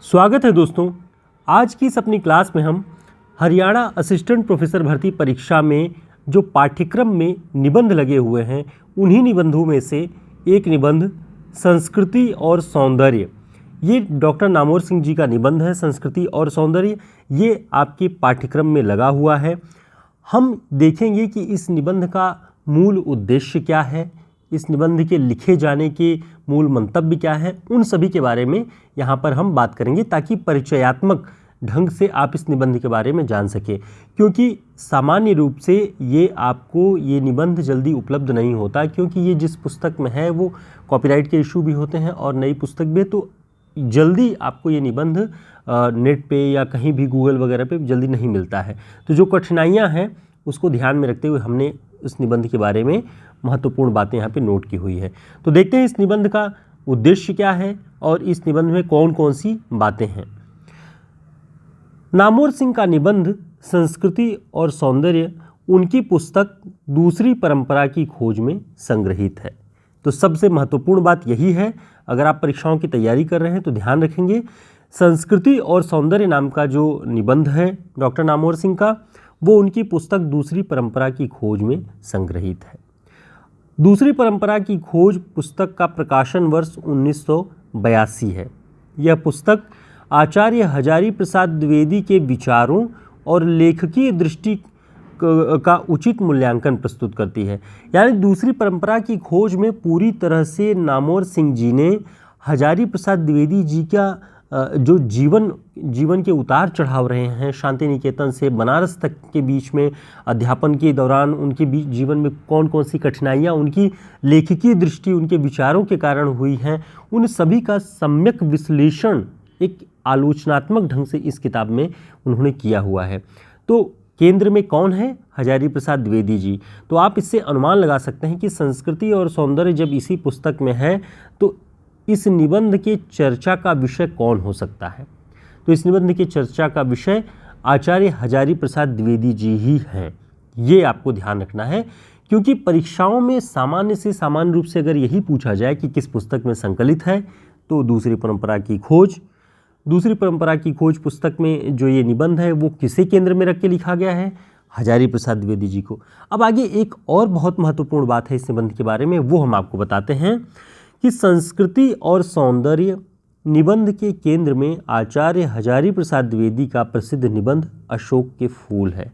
स्वागत है दोस्तों। आज की इस अपनी क्लास में हम हरियाणा असिस्टेंट प्रोफेसर भर्ती परीक्षा में जो पाठ्यक्रम में निबंध लगे हुए हैं उन्हीं निबंधों में से एक निबंध संस्कृति और सौंदर्य, ये डॉक्टर नामोर सिंह जी का निबंध है। संस्कृति और सौंदर्य ये आपके पाठ्यक्रम में लगा हुआ है। हम देखेंगे कि इस निबंध का मूल उद्देश्य क्या है, इस निबंध के लिखे जाने के मूल मंतव्य क्या है, उन सभी के बारे में यहाँ पर हम बात करेंगे ताकि परिचयात्मक ढंग से आप इस निबंध के बारे में जान सकें। क्योंकि सामान्य रूप से ये आपको ये निबंध जल्दी उपलब्ध नहीं होता, क्योंकि ये जिस पुस्तक में है वो कॉपीराइट के इशू भी होते हैं और नई पुस्तक भी, तो जल्दी आपको ये निबंध नेट पे या कहीं भी गूगल वगैरह पे जल्दी नहीं मिलता है। तो जो कठिनाइयाँ हैं उसको ध्यान में रखते हुए हमने इस निबंध के बारे में महत्वपूर्ण बातें यहाँ पे नोट की हुई है। तो देखते हैं इस निबंध का उद्देश्य क्या है और इस निबंध में कौन कौन सी बातें हैं। नामोर सिंह का निबंध संस्कृति और सौंदर्य उनकी पुस्तक दूसरी परंपरा की खोज में संग्रहित है। तो सबसे महत्वपूर्ण बात यही है, अगर आप परीक्षाओं की तैयारी कर रहे हैं तो ध्यान रखेंगे संस्कृति और सौंदर्य नाम का जो निबंध है डॉक्टर नामोर सिंह का, वो उनकी पुस्तक दूसरी परंपरा की खोज में संग्रहित है। दूसरी परंपरा की खोज पुस्तक का प्रकाशन वर्ष 1982 है। यह पुस्तक आचार्य हजारी प्रसाद द्विवेदी के विचारों और लेखकीय दृष्टि का उचित मूल्यांकन प्रस्तुत करती है। यानी दूसरी परंपरा की खोज में पूरी तरह से नामोर सिंह जी ने हजारी प्रसाद द्विवेदी जी का जो जीवन के उतार चढ़ाव रहे हैं, शांति निकेतन से बनारस तक के बीच में अध्यापन के दौरान उनके जीवन में कौन कौन सी कठिनाइयाँ उनकी लेखकीय दृष्टि, उनके विचारों के कारण हुई हैं, उन सभी का सम्यक विश्लेषण एक आलोचनात्मक ढंग से इस किताब में उन्होंने किया हुआ है। तो केंद्र में कौन है? हजारी प्रसाद द्विवेदी जी। तो आप इससे अनुमान लगा सकते हैं कि संस्कृति और सौंदर्य जब इसी पुस्तक में है तो इस निबंध के चर्चा का विषय कौन हो सकता है? तो इस निबंध के चर्चा का विषय आचार्य हजारी प्रसाद द्विवेदी जी ही हैं। ये आपको ध्यान रखना है, क्योंकि परीक्षाओं में सामान्य से सामान्य रूप से अगर यही पूछा जाए कि किस पुस्तक में संकलित है तो दूसरी परंपरा की खोज। दूसरी परंपरा की खोज पुस्तक में जो ये निबंध है वो किसे केंद्र में रख के लिखा गया है? हजारी प्रसाद द्विवेदी जी को। अब आगे एक और बहुत महत्वपूर्ण बात है इस निबंध के बारे में, वो हम आपको बताते हैं कि संस्कृति और सौंदर्य निबंध के केंद्र में आचार्य हजारी प्रसाद द्विवेदी का प्रसिद्ध निबंध अशोक के फूल है।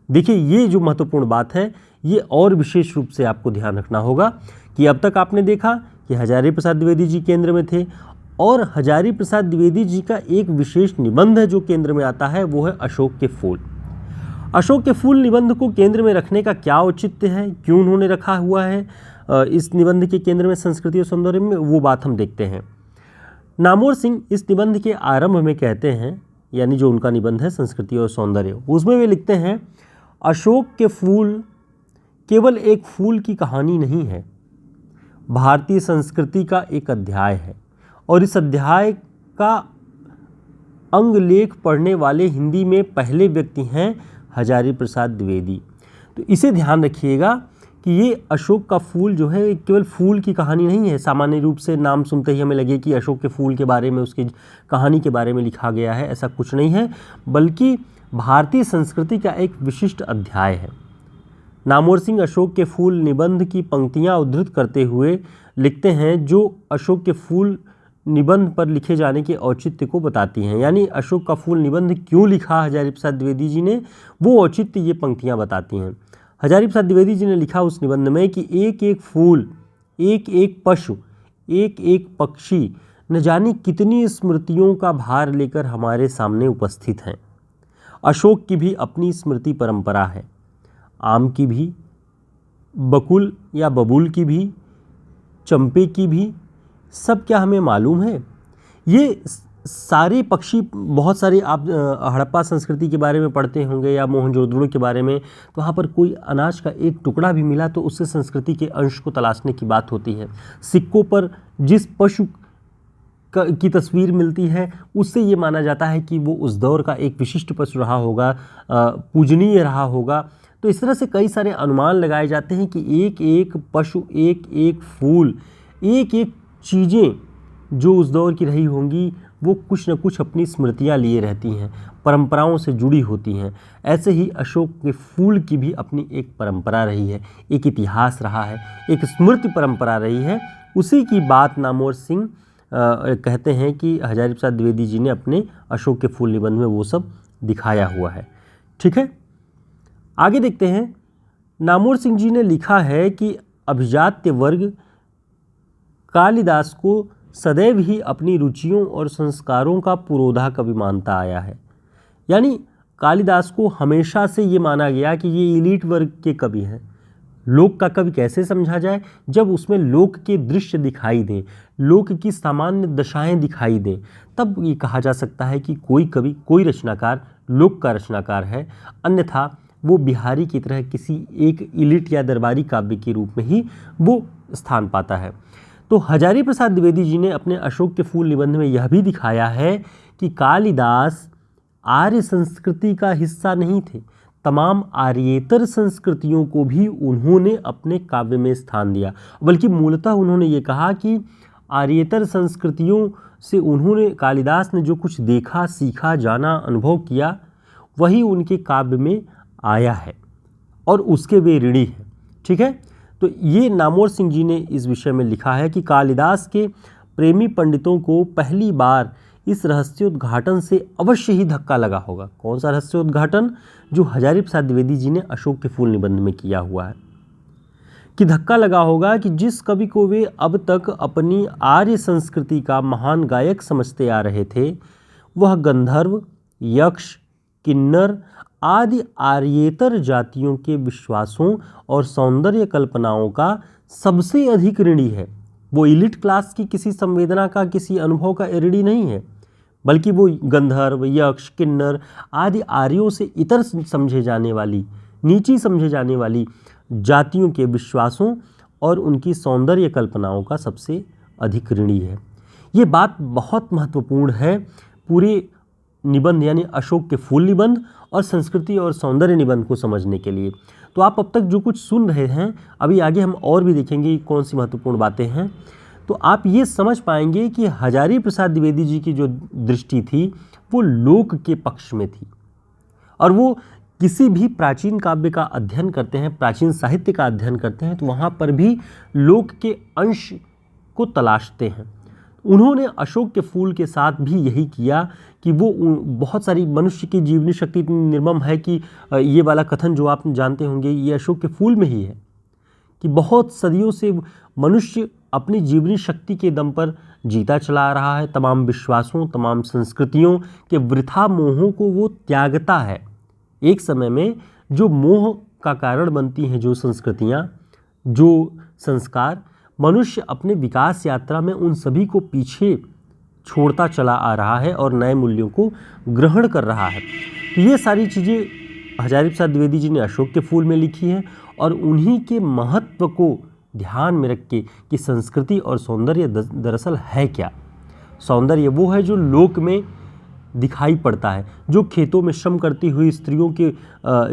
देखिए, ये जो महत्वपूर्ण बात है ये और विशेष रूप से आपको ध्यान रखना होगा कि अब तक आपने देखा कि हजारी प्रसाद द्विवेदी जी केंद्र में थे और हजारी प्रसाद द्विवेदी जी का एक विशेष निबंध है जो केंद्र में आता है, वो है अशोक के फूल। अशोक के फूल निबंध को केंद्र में रखने का क्या औचित्य है, क्यों उन्होंने रखा हुआ है इस निबंध के केंद्र में संस्कृति और सौंदर्य में, वो बात हम देखते हैं। नामोर सिंह इस निबंध के आरंभ में कहते हैं, यानी जो उनका निबंध है संस्कृति और सौंदर्य, उसमें वे लिखते हैं अशोक के फूल केवल एक फूल की कहानी नहीं है, भारतीय संस्कृति का एक अध्याय है और इस अध्याय का अंग लेख पढ़ने वाले हिंदी में पहले व्यक्ति हैं हजारी प्रसाद द्विवेदी। तो इसे ध्यान रखिएगा कि ये अशोक का फूल जो है केवल फूल की कहानी नहीं है। सामान्य रूप से नाम सुनते ही हमें लगे कि अशोक के फूल के बारे में, उसकी कहानी के बारे में लिखा गया है, ऐसा कुछ नहीं है, बल्कि भारतीय संस्कृति का एक विशिष्ट अध्याय है। नामोर सिंह अशोक के फूल निबंध की पंक्तियाँ उद्धृत करते हुए लिखते हैं जो अशोक के फूल निबंध पर लिखे जाने के औचित्य को बताती हैं। यानी अशोक का फूल निबंध क्यों लिखा हजारी प्रसाद द्विवेदी जी ने, वो औचित्य ये पंक्तियाँ बताती हैं। हजारी प्रसाद द्विवेदी जी ने लिखा उस निबंध में कि एक एक फूल, एक एक पशु, एक एक पक्षी न जाने कितनी स्मृतियों का भार लेकर हमारे सामने उपस्थित हैं। अशोक की भी अपनी स्मृति परंपरा है, आम की भी, बकुल या बबूल की भी, चंपे की भी, सब क्या हमें मालूम है? ये सारे पक्षी, बहुत सारे आप हड़प्पा संस्कृति के बारे में पढ़ते होंगे या मोहनजोदड़ो के बारे में, तो वहाँ पर कोई अनाज का एक टुकड़ा भी मिला तो उससे संस्कृति के अंश को तलाशने की बात होती है। सिक्कों पर जिस पशु की तस्वीर मिलती है उससे ये माना जाता है कि वो उस दौर का एक विशिष्ट पशु रहा होगा, पूजनीय रहा होगा। तो इस तरह से कई सारे अनुमान लगाए जाते हैं कि एक एक पशु, एक एक फूल, एक एक चीज़ें जो उस दौर की रही होंगी वो कुछ न कुछ अपनी स्मृतियाँ लिए रहती हैं, परंपराओं से जुड़ी होती हैं। ऐसे ही अशोक के फूल की भी अपनी एक परंपरा रही है, एक इतिहास रहा है, एक स्मृति परंपरा रही है। उसी की बात नामवर सिंह कहते हैं कि हजारी प्रसाद द्विवेदी जी ने अपने अशोक के फूल निबंध में वो सब दिखाया हुआ है। ठीक है, आगे देखते हैं। नामवर सिंह जी ने लिखा है कि अभिजात्य वर्ग कालिदास को सदैव ही अपनी रुचियों और संस्कारों का पुरोधा कवि मानता आया है। यानी कालिदास को हमेशा से ये माना गया कि ये एलीट वर्ग के कवि हैं। लोक का कवि कैसे समझा जाए? जब उसमें लोक के दृश्य दिखाई दें, लोक की सामान्य दशाएं दिखाई दें, तब ये कहा जा सकता है कि कोई कवि, कोई रचनाकार लोक का रचनाकार है। अन्यथा वो बिहारी की तरह किसी एक एलीट या दरबारी काव्य के रूप में ही वो स्थान पाता है। तो हजारी प्रसाद द्विवेदी जी ने अपने अशोक के फूल निबंध में यह भी दिखाया है कि कालिदास आर्य संस्कृति का हिस्सा नहीं थे। तमाम आर्येतर संस्कृतियों को भी उन्होंने अपने काव्य में स्थान दिया, बल्कि मूलतः उन्होंने ये कहा कि आर्येतर संस्कृतियों से उन्होंने, कालिदास ने जो कुछ देखा, सीखा, जाना, अनुभव किया, वही उनके काव्य में आया है और उसके वे ऋणी हैं। ठीक है, तो ये नामवर सिंह जी ने इस विषय में लिखा है कि कालिदास के प्रेमी पंडितों को पहली बार इस रहस्योद्घाटन से अवश्य ही धक्का लगा होगा। कौन सा रहस्योद्घाटन? जो हजारी प्रसाद द्विवेदी जी ने अशोक के फूल निबंध में किया हुआ है, कि धक्का लगा होगा कि जिस कवि को वे अब तक अपनी आर्य संस्कृति का महान गायक समझते आ रहे थे, वह गंधर्व, यक्ष, किन्नर आदि आर्येतर जातियों के विश्वासों और सौंदर्य कल्पनाओं का सबसे अधिक ऋणी है। वो एलिट क्लास की किसी संवेदना का, किसी अनुभव का ऋणी नहीं है, बल्कि वो गंधर्व, यक्ष, किन्नर आदि आर्यों से इतर समझे जाने वाली, नीची समझे जाने वाली जातियों के विश्वासों और उनकी सौंदर्य कल्पनाओं का सबसे अधिक ऋणी है। ये बात बहुत महत्वपूर्ण है पूरे निबंध यानी अशोक के फूल निबंध और संस्कृति और सौंदर्य निबंध को समझने के लिए। तो आप अब तक जो कुछ सुन रहे हैं, अभी आगे हम और भी देखेंगे कौन सी महत्वपूर्ण बातें हैं, तो आप ये समझ पाएंगे कि हजारी प्रसाद द्विवेदी जी की जो दृष्टि थी वो लोक के पक्ष में थी, और वो किसी भी प्राचीन काव्य का अध्ययन करते हैं, प्राचीन साहित्य का अध्ययन करते हैं, तो वहाँ पर भी लोक के अंश को तलाशते हैं। उन्होंने अशोक के फूल के साथ भी यही किया कि वो बहुत सारी मनुष्य की जीवनी शक्ति इतनी निर्मम है कि ये वाला कथन जो आप जानते होंगे, ये अशोक के फूल में ही है कि बहुत सदियों से मनुष्य अपनी जीवनी शक्ति के दम पर जीता चला आ रहा है। तमाम विश्वासों, तमाम संस्कृतियों के वृथा मोहों को वो त्यागता है। एक समय में जो मोह का कारण बनती हैं, जो संस्कृतियाँ, जो संस्कार, मनुष्य अपने विकास यात्रा में उन सभी को पीछे छोड़ता चला आ रहा है और नए मूल्यों को ग्रहण कर रहा है। तो ये सारी चीज़ें हजारी प्रसाद द्विवेदी जी ने अशोक के फूल में लिखी हैं, और उन्हीं के महत्व को ध्यान में रख के कि संस्कृति और सौंदर्य दरअसल है क्या। सौंदर्य वो है जो लोक में दिखाई पड़ता है, जो खेतों में श्रम करती हुई स्त्रियों के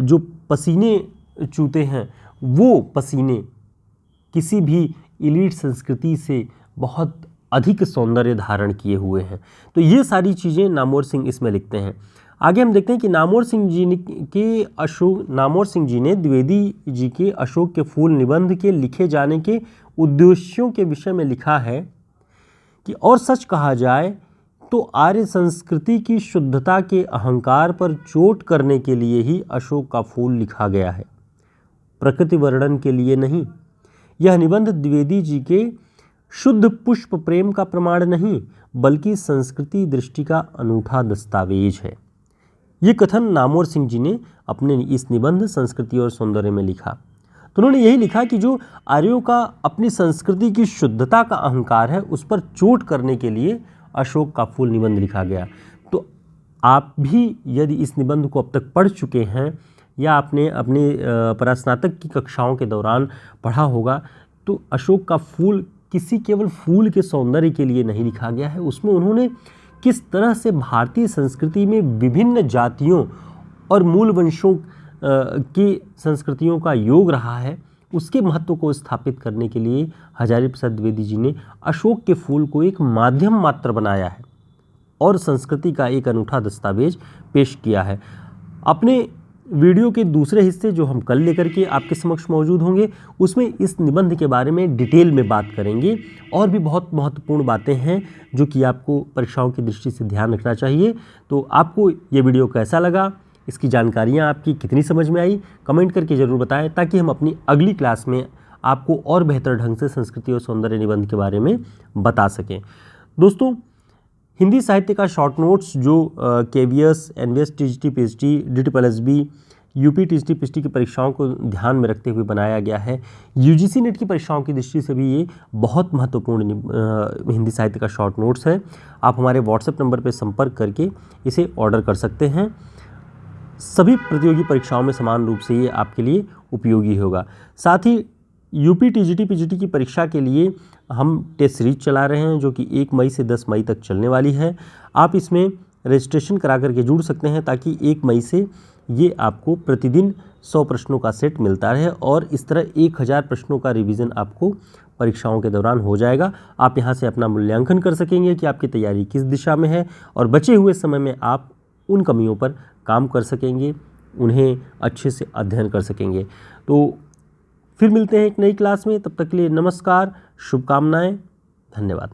जो पसीने चूते हैं, वो पसीने किसी भी एलीट संस्कृति से बहुत अधिक सौंदर्य धारण किए हुए हैं। तो ये सारी चीज़ें नामवर सिंह इसमें लिखते हैं। आगे हम देखते हैं कि नामवर सिंह जी ने द्विवेदी जी के अशोक के फूल निबंध के लिखे जाने के उद्देश्यों के विषय में लिखा है कि और सच कहा जाए तो आर्य संस्कृति की शुद्धता के अहंकार पर चोट करने के लिए ही अशोक का फूल लिखा गया है, प्रकृति वर्णन के लिए नहीं। यह निबंध द्विवेदी जी के शुद्ध पुष्प प्रेम का प्रमाण नहीं, बल्कि संस्कृति दृष्टि का अनूठा दस्तावेज है। ये कथन नामवर सिंह जी ने अपने इस निबंध संस्कृति और सौंदर्य में लिखा। तो उन्होंने यही लिखा कि जो आर्यों का अपनी संस्कृति की शुद्धता का अहंकार है, उस पर चोट करने के लिए अशोक का फूल निबंध लिखा गया। तो आप भी यदि इस निबंध को अब तक पढ़ चुके हैं या आपने अपने परास्नातक की कक्षाओं के दौरान पढ़ा होगा, तो अशोक का फूल किसी केवल फूल के सौंदर्य के लिए नहीं लिखा गया है। उसमें उन्होंने किस तरह से भारतीय संस्कृति में विभिन्न जातियों और मूल वंशों की संस्कृतियों का योग रहा है, उसके महत्व को स्थापित करने के लिए हजारी प्रसाद द्विवेदी जी ने अशोक के फूल को एक माध्यम मात्र बनाया है और संस्कृति का एक अनूठा दस्तावेज पेश किया है। अपने वीडियो के दूसरे हिस्से जो हम कल लेकर के आपके समक्ष मौजूद होंगे, उसमें इस निबंध के बारे में डिटेल में बात करेंगे और भी बहुत महत्वपूर्ण बातें हैं जो कि आपको परीक्षाओं की दृष्टि से ध्यान रखना चाहिए। तो आपको ये वीडियो कैसा लगा, इसकी जानकारियाँ आपकी कितनी समझ में आई, कमेंट करके ज़रूर बताएं ताकि हम अपनी अगली क्लास में आपको और बेहतर ढंग से संस्कृति और सौंदर्य निबंध के बारे में बता सकें। दोस्तों, हिंदी साहित्य का शॉर्ट नोट्स जो KVS, NVS, TGT, PhD, DTPLSB, UP, TGT, PhD की परीक्षाओं को ध्यान में रखते हुए बनाया गया है। UGC नेट की परीक्षाओं की दृष्टि से भी ये बहुत महत्वपूर्ण हिंदी साहित्य का शॉर्ट नोट्स है। आप हमारे WhatsApp नंबर पर संपर्क करके इसे ऑर्डर कर सकते हैं। सभी प्रतियोगी परीक्षाओं में समान रूप से ये आपके लिए उपयोगी होगा। साथ ही UP, TGT, PGT की परीक्षा के लिए हम टेस्ट सीरीज चला रहे हैं जो कि 1 मई से 10 मई तक चलने वाली है। आप इसमें रजिस्ट्रेशन करा करके जुड़ सकते हैं ताकि 1 मई से ये आपको प्रतिदिन 100 प्रश्नों का सेट मिलता रहे और इस तरह 1000 प्रश्नों का रिवीजन आपको परीक्षाओं के दौरान हो जाएगा। आप यहाँ से अपना मूल्यांकन कर सकेंगे कि आपकी तैयारी किस दिशा में है और बचे हुए समय में आप उन कमियों पर काम कर सकेंगे, उन्हें अच्छे से अध्ययन कर सकेंगे। तो फिर मिलते हैं एक नई क्लास में, तब तक के लिए नमस्कार, शुभकामनाएं, धन्यवाद।